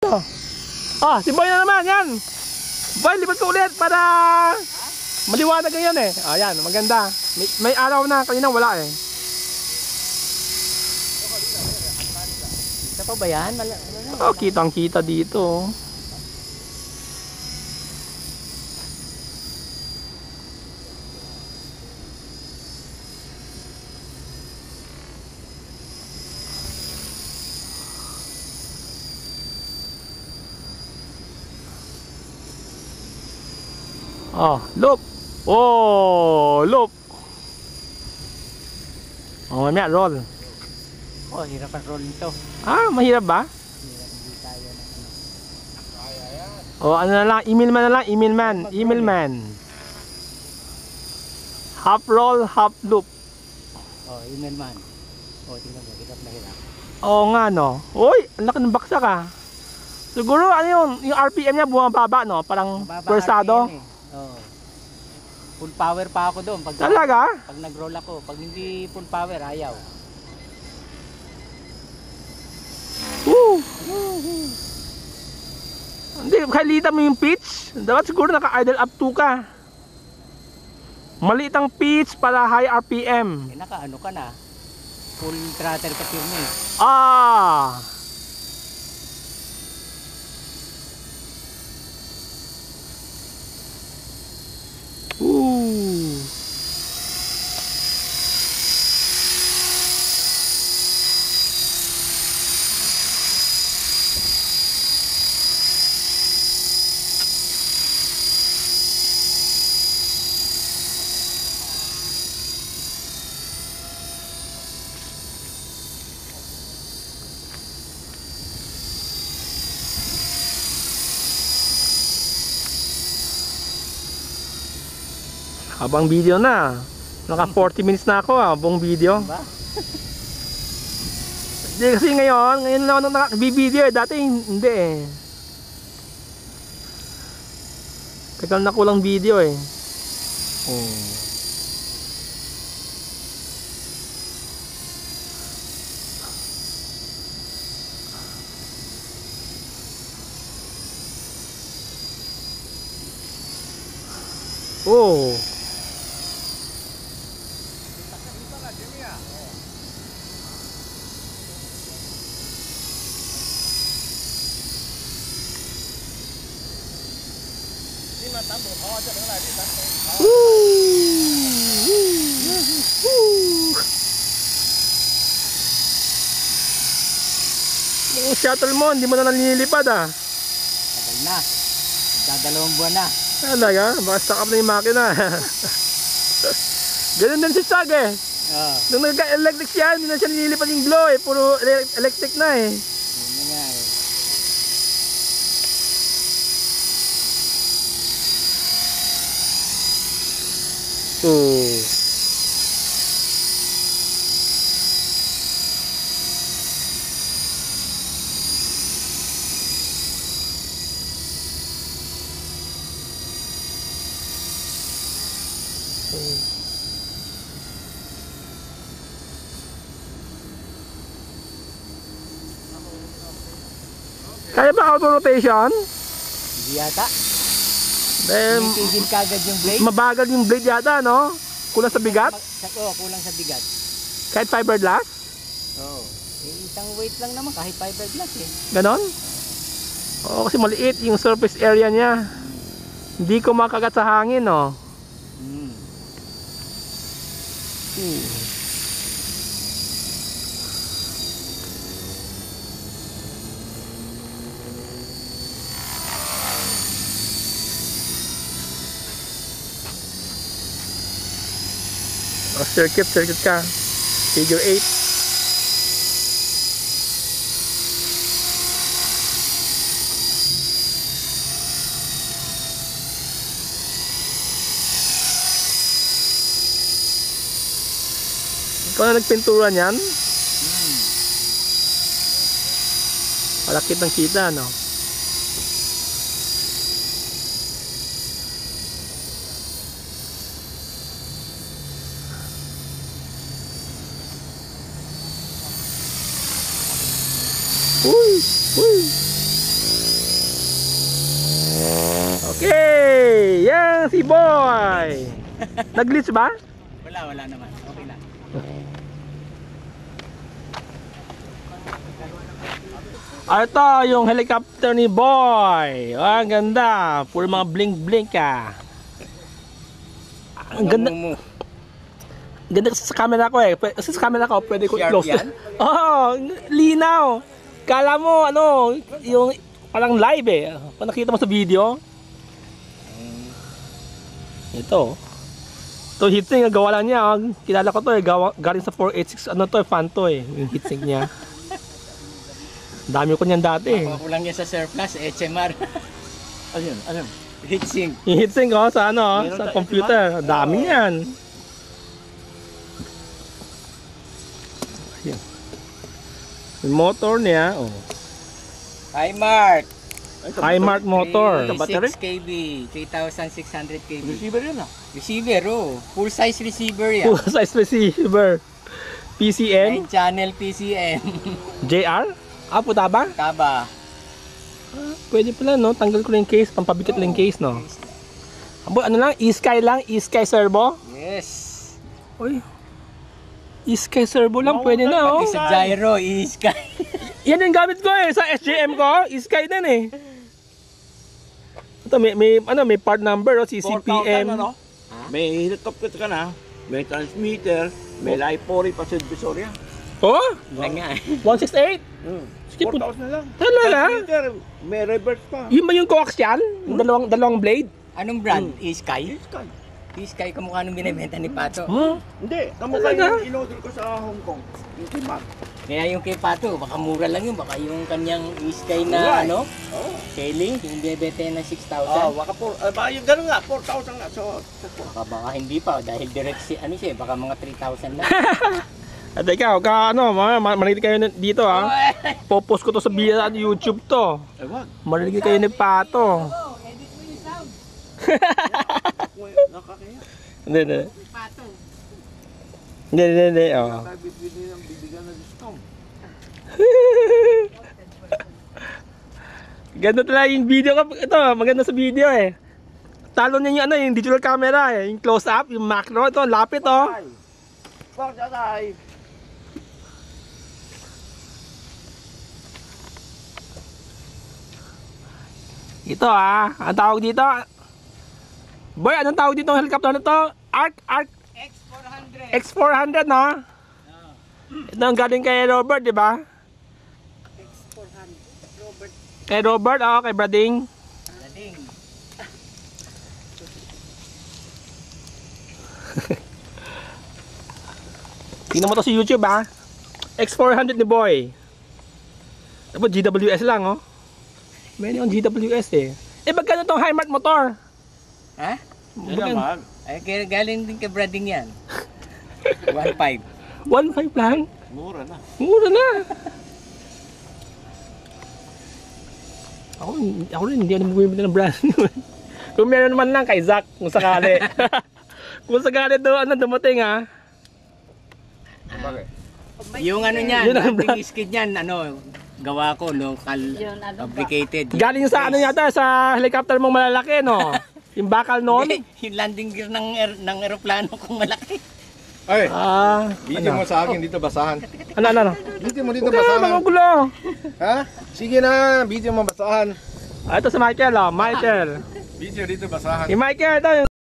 oh. Ah, si Boy na naman, yan. Boy, lipat ko ulit para maliwanag ngayon eh. Ayan, maganda. May araw na, kanina wala eh. Kita pa ba yan? Oh, kitang kita dito. Oh, loop. Oh, loop. Oh, mamaya roll. Oh, hirap ang roll nito. Ah, mahirap ba? Hindi tayo na Oh, ano na lang, email man na lang, email man. Half roll, half loop. Oh, email man. Oh, tingnan mo, hirap na hirap. Oo nga no. Uy, ang laki ng baksak ah. Siguro ano yun, yung RPM niya bumababa no, parang pwersado. Oh. Full power pa ako doon. Talaga? Pag nag-roll ako, pag hindi full power, ayaw. Woo! Hindi, kalita mo yung pitch. Dapat siguro naka-idle up 2 ka. Maliit ang pitch para high RPM. Eh, naka-ano ka na. Full throttle ka firme. Ah! Ooh! Habang video na. Naka 40 minutes na ako buong video. Diba? Hindi kasi ngayon lang ako naka-video eh. Dati hindi eh. Tagal na kulang video eh. Oh. Oh. Yung shuttle mo, hindi mo na nalilipad ah. Tagal na. Dadalawang buwan na. Talaga? Baka stuck up na yung makina. Ganun din si Chag eh. Nung nagka-electric siya, hindi na siya nililipad yung glow eh. Puro electric na eh. Yun nga eh. Oh. Kaya ba auto rotation? Hindi yata. Dahil Tigil kagad yung blade. mabagal yung blade yata, no? Kulang sa bigat? Oo, kulang sa bigat. Kahit fiberglass? Oo. Eh, isang weight lang naman kahit fiberglass eh. Ganon? Oo, kasi maliit yung surface area niya. Hindi ko makagat sa hangin, no? Hmm. O, circuit ka. Figure 8. Ikaw na nagpintura niyan? Palakit ng kita, no? Uy! Uy! na si Boy. Nag-glitch ba? Wala naman. Okay lang. Ito yung helicopter ni Boy. Ang ganda. Puro mga blink-blink ah. Ang ganda. Ganda kasi sa camera ko eh. Kasi sa camera ko pwede ko Sharp i-close. yan? Oo, linaw. Kala mo ano, yung parang live eh. Kung nakita mo sa video. Ito. Ito heatsink, gawa lang niya. Kilala ko to eh. Galing sa 486. Ano to eh, fan to eh. Yung heatsink niya. Dami ko niyan dati eh. Ako lang yan sa surplus, HMR. Ano yun? Ano yun? Heatsink. Yung heatsink oh, sa ano, Meron sa tayo, computer. Dami yan. Ayan. Yung motor niya, oh. Hi Mark. Hi-Mark motor. 6 kb, 3,600 kb. Receiver yun ah. Receiver, oh. Full size receiver yan. Full size receiver. PCN, 9 channel PCN. JR. Ah, puta ba? Taba. Pwede pala no, tanggal ko na yung case, pampabigat lang yung case no. Abo, ano lang, e-sky lang, e-sky servo. Yes. Uy. E-sky servo lang, pwede na oh. Sa gyro, e-sky. Yan yung gamit ko eh, sa SJM ko, e-sky din eh. Ito, may part number, oh, 4,000 CCPM. ano? May helicopter ka na. May transmitter. May live pori pa sa Visoria. Oh, Lang nga. 168. Sige po. 4,000 na lang. Talaga? Transmitter. May reverse pa. Yun ba yung coaxial? Yung dalawang blade? Anong brand? E-sky? Sky. E-sky kamukha nung binibenta ni Pato. Oh, Hindi. Kamukha Talaga? yung in-order ko sa Hong Kong. Yung Timak. Kaya yung kay Pato, baka mura lang yun. Baka yung kanyang e-sky na Right. ano, Oo. Kelly, yung bibenta na 6,000. Baka yung gano'n nga. 4,000 nga. So, Baka hindi pa dahil direct si ano siya, baka mga 3,000 lang. at ikaw, marinig kayo dito ha. Popost ko to sa YouTube to. wag. Marinig kayo ni Pato. Nakakaya. Hindi. Pato. Hindi. Oh. Bibigyan na discount. Ganda talaga yung video ko. Ito, maganda sa video eh. Talo niya yung, yung digital camera eh. Yung close up, yung macro. Ito, lapit oh. Wag tatay. Ito ah, ang tawag dito. Boy, anong tawag dito ng helicopter na to? Arc X400. X400 no? Ito ang galing kay Robert, di ba? X400. Robert Kay Robert, kay Brading. Lading. Tingnan mo to sa YouTube ah. X400 ni Boy. Tapos GWS lang oh. Meron yung GWS eh. Eh magkano tong Hi-Mart motor? Ha? Yan mag. Ay, kaya galing din kay Brading yan. 1.5. 1.5 lang? Mura na. Mura na. Ako rin, hindi ako bumibili ng brand new. Kung meron naman lang kay Zach, kung sakali. Kung sakali dumating ha. Bakit? Yung ano niyan, Yun ang landing skid niyan, ano, gawa ko, local, fabricated. Galing sa ano yata, sa helicopter mong malalaki no? Yung bakal noon? Yung landing gear ng eroplano kung malaki. Ay, Ah, video mo sa akin dito basahan. ano? Video mo dito Huwag ka na, basahan. magugulo. Ha? Sige na, video mo basahan. Ah, ito si Michael Michael. Video dito basahan. Si Michael, ito yung